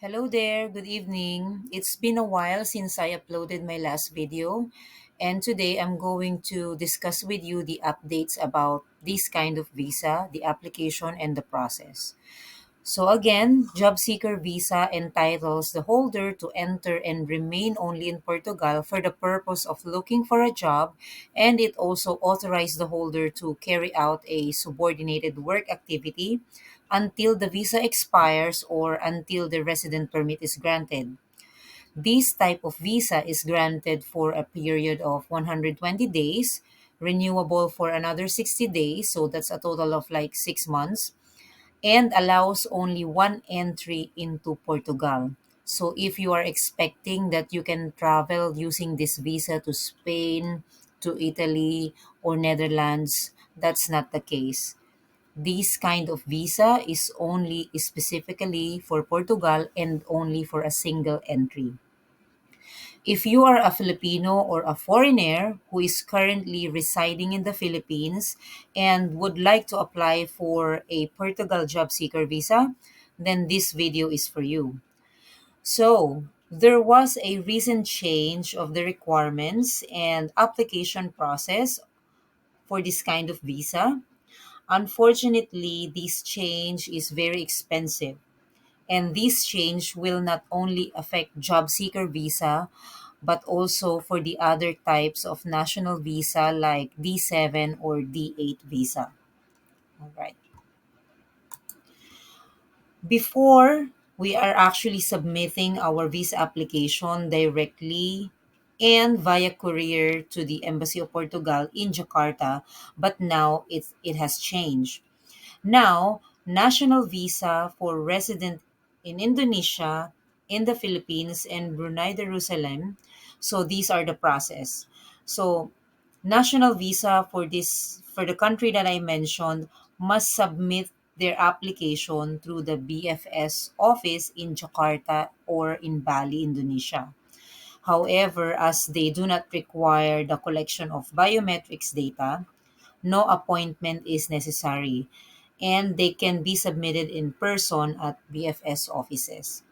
Hello there, good evening. It's been a while since I uploaded my last video, and today I'm going to discuss with you the updates about this kind of visa, the application, and the process. So again, job seeker visa entitles the holder to enter and remain only in Portugal for the purpose of looking for a job, and it also authorizes the holder to carry out a subordinated work activity until the visa expires or until the resident permit is granted. This type of visa is granted for a period of 120 days, renewable for another 60 days, so that's a total of like 6 months, and allows only one entry into Portugal. So if you are expecting that you can travel using this visa to Spain, to Italy, or Netherlands, that's not the case. This kind of visa is only specifically for Portugal and only for a single entry. If you are a Filipino or a foreigner who is currently residing in the Philippines and would like to apply for a Portugal job seeker visa, then this video is for you. So, there was a recent change of the requirements and application process for this kind of visa. Unfortunately, this change is very expensive. And this change will not only affect job seeker visa, but also for the other types of national visa like D7 or D8 visa. All right. Before, we are actually submitting our visa application directly and via courier to the Embassy of Portugal in Jakarta, but now it has changed. Now, national visa for resident in Indonesia, in the Philippines, and Brunei Darussalam. So these are the process. So national visa for the country that I mentioned must submit their application through the BFS office in Jakarta or in Bali, Indonesia. However, as they do not require the collection of biometrics data, no appointment is necessary, and they can be submitted in person at BFS offices.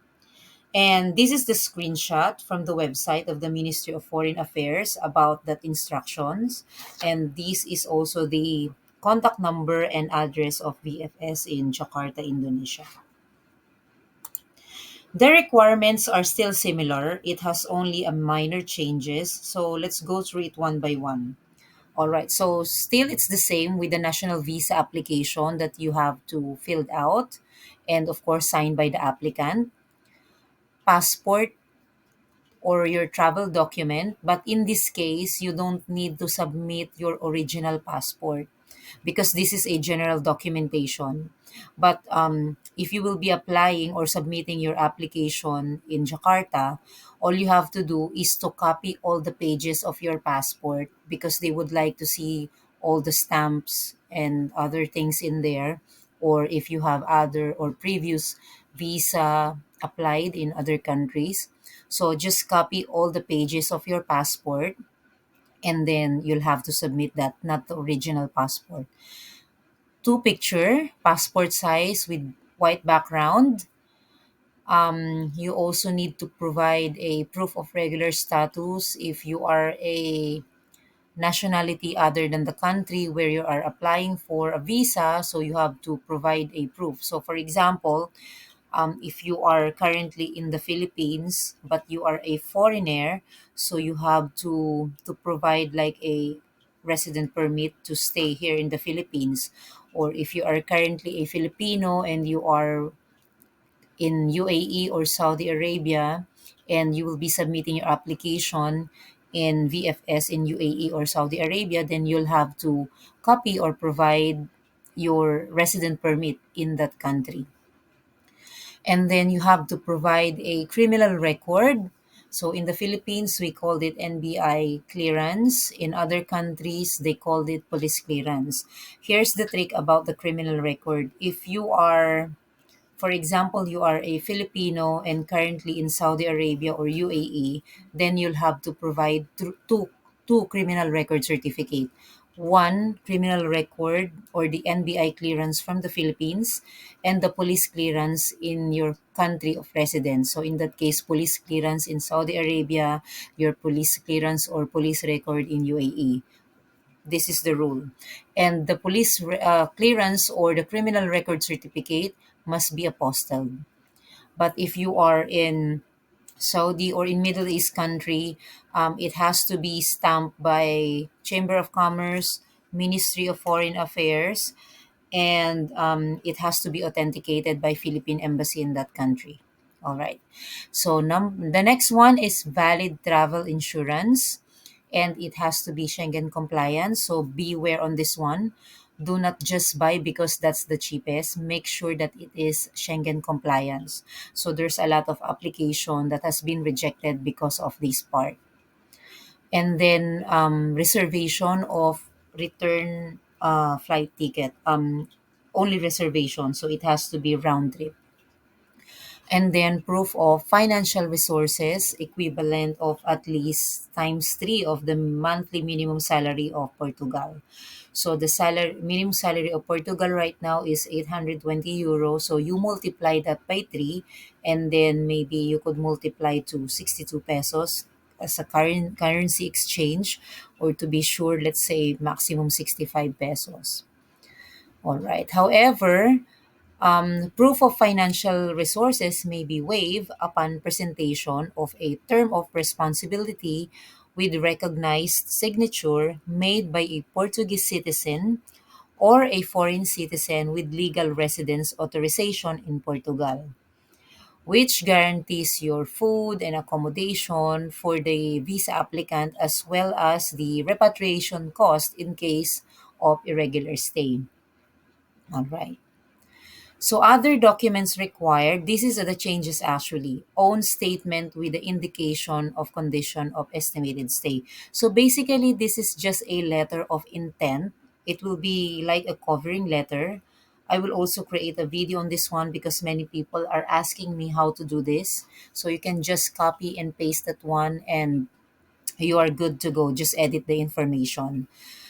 And this is the screenshot from the website of the Ministry of Foreign Affairs about that instructions. And this is also the contact number and address of BFS in Jakarta, Indonesia. The requirements are still similar. It has only a minor changes. So let's go through it one by one. All right. So still it's the same with the national visa application that you have to fill out and of course signed by the applicant, passport or your travel document, but in this case you don't need to submit your original passport because this is a general documentation. But if you will be applying or submitting your application in Jakarta, all you have to do is to copy all the pages of your passport because they would like to see all the stamps and other things in there. Or if you have other or previous visa applied in other countries. So just copy all the pages of your passport and then you'll have to submit that, not the original passport. Two picture, passport size with white background. You also need to provide a proof of regular status if you are a nationality other than the country where you are applying for a visa. So you have to provide a proof. So for example, if you are currently in the Philippines but you are a foreigner, so you have to provide like a resident permit to stay here in the Philippines. Or if you are currently a Filipino and you are in UAE or Saudi Arabia and you will be submitting your application in VFS in UAE or Saudi Arabia, then you'll have to copy or provide your resident permit in that country. And then you have to provide a criminal record. So in the Philippines, we called it NBI clearance. In other countries, they called it police clearance. Here's the trick about the criminal record. If you are, for example, you are a Filipino and currently in Saudi Arabia or UAE, then you'll have to provide two criminal record certificate. one criminal record or the NBI clearance from the Philippines, and the police clearance in your country of residence. So in that case, police clearance in Saudi Arabia, your police clearance or police record in UAE. This is the rule. And the police clearance or the criminal record certificate must be apostilled. But if you are in Saudi or in Middle East country, it has to be stamped by Chamber of Commerce, Ministry of Foreign Affairs, and it has to be authenticated by Philippine Embassy in that country. All right. So the next one is valid travel insurance, and it has to be Schengen compliant. So beware on this one. Do not just buy because that's the cheapest. Make sure that it is Schengen compliance. So there's a lot of application that has been rejected because of this part. And then reservation of return flight ticket. Only reservation, so it has to be round trip. And then proof of financial resources equivalent of at least times 3 of the monthly minimum salary of Portugal. So the minimum salary of Portugal right now is 820 euros. So you multiply that by 3, and then maybe you could multiply to 62 pesos as a currency exchange, or to be sure, let's say maximum 65 pesos. All right. However, proof of financial resources may be waived upon presentation of a term of responsibility with recognized signature made by a Portuguese citizen or a foreign citizen with legal residence authorization in Portugal, which guarantees your food and accommodation for the visa applicant as well as the repatriation cost in case of irregular stay. All right. So other documents required, this is the changes actually. Own statement with the indication of condition of estimated stay. So basically, this is just a letter of intent. It will be like a covering letter. I will also create a video on this one because many people are asking me how to do this. So you can just copy and paste that one and you are good to go. Just edit the information.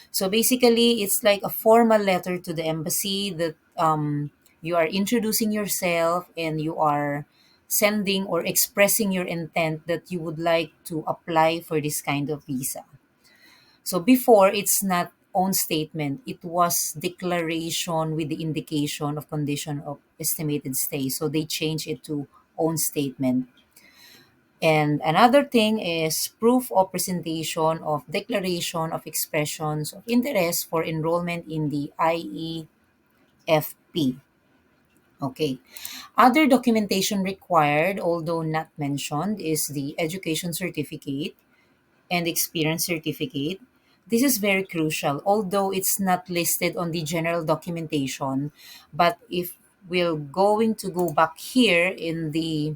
So basically, it's like a formal letter to the embassy that you are introducing yourself and you are sending or expressing your intent that you would like to apply for this kind of visa. So before, it's not own statement, it was declaration with the indication of condition of estimated stay. So they changed it to own statement. And another thing is proof of presentation of declaration of expressions of interest for enrollment in the IEFP. Okay. Other documentation required, although not mentioned, is the education certificate and experience certificate. This is very crucial, although it's not listed on the general documentation. But if we're going to go back here in the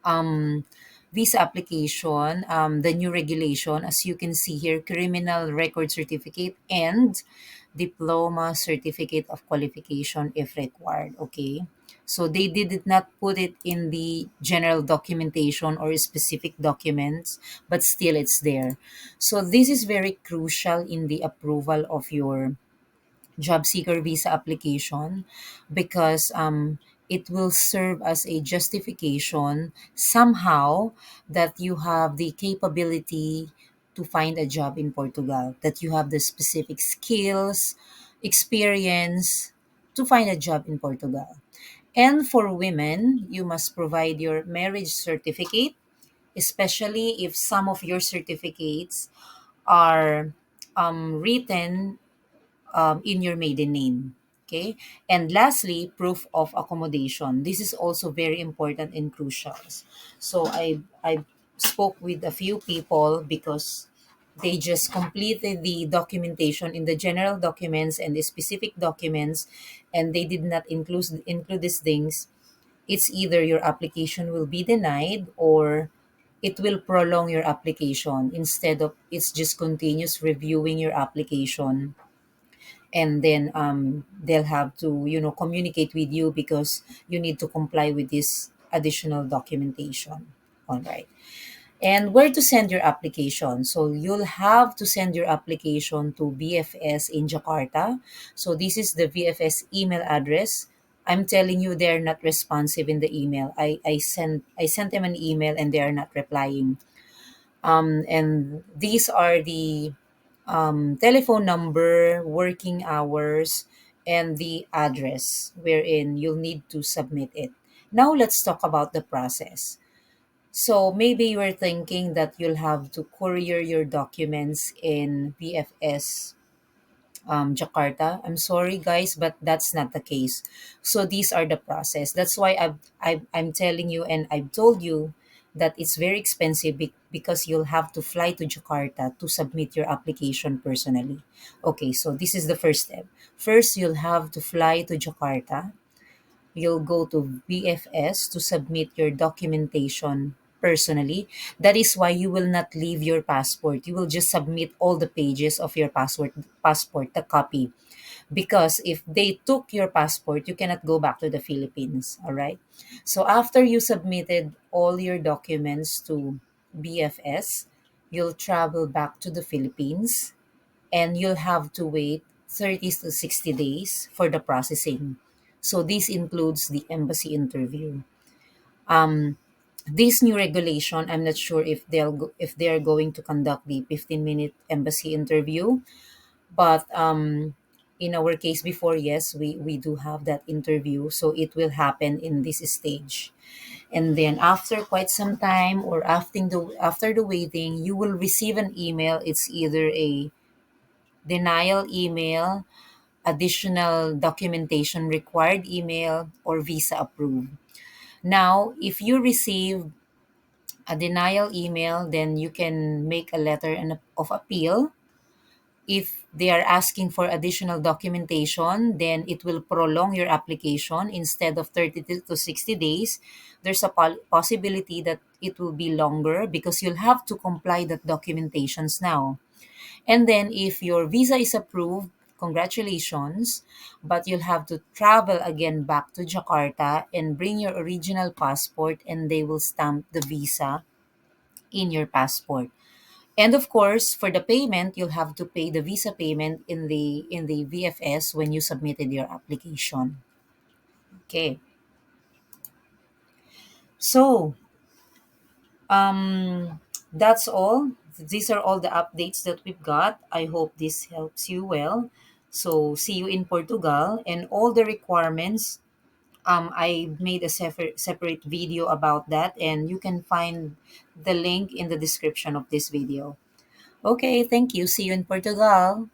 um, visa application, the new regulation, as you can see here, criminal record certificate and diploma certificate of qualification if required. Okay. So they did not put it in the general documentation or specific documents, but still it's there. So this is very crucial in the approval of your job seeker visa application because it will serve as a justification somehow that you have the capability to find a job in Portugal, that you have the specific skills, experience to find a job in Portugal. And for women, you must provide your marriage certificate, especially if some of your certificates are written in your maiden name. Okay. And lastly, proof of accommodation. This is also very important and crucial. So I spoke with a few people because they just completed the documentation in the general documents and the specific documents, and they did not include these things. It's either your application will be denied or it will prolong your application instead of it's just continuous reviewing your application, and then they'll have to communicate with you because you need to comply with this additional documentation. All right. And where to send your application. So you'll have to send your application to VFS in Jakarta. So this is the VFS email address. I'm telling you, they're not responsive in the email. I sent them an email and they are not replying. And these are the telephone number, working hours, and the address wherein you'll need to submit it. Now let's talk about the process. So maybe you are thinking that you'll have to courier your documents in VFS Jakarta. I'm sorry, guys, but that's not the case. So these are the process. That's why I'm telling you, and I've told you that it's very expensive because you'll have to fly to Jakarta to submit your application personally. Okay, so this is the first step. First, you'll have to fly to Jakarta. You'll go to VFS to submit your documentation personally. That is why you will not leave your passport. You will just submit all the pages of your passport, the copy. Because if they took your passport, you cannot go back to the Philippines. All right. So after you submitted all your documents to BFS, you'll travel back to the Philippines and you'll have to wait 30 to 60 days for the processing. So this includes the embassy interview. Um, this new regulation, I'm not sure if they are going to conduct the 15-minute embassy interview, but in our case before, yes, we do have that interview, so it will happen in this stage. And then after quite some time or after the waiting, you will receive an email. It's either a denial email, additional documentation required email, or visa approved. Now, if you receive a denial email, then you can make a letter of appeal. If they are asking for additional documentation, then it will prolong your application instead of 30 to 60 days. There's a possibility that it will be longer because you'll have to comply that documentations now. And then if your visa is approved, congratulations, but you'll have to travel again back to Jakarta and bring your original passport and they will stamp the visa in your passport. And of course, for the payment, you'll have to pay the visa payment in the VFS when you submitted your application. Okay. So, that's all. These are all the updates that we've got. I hope this helps you well. So, see you in Portugal and all the requirements. I made a separate video about that, and you can find the link in the description of this video. Okay, thank you. See you in Portugal.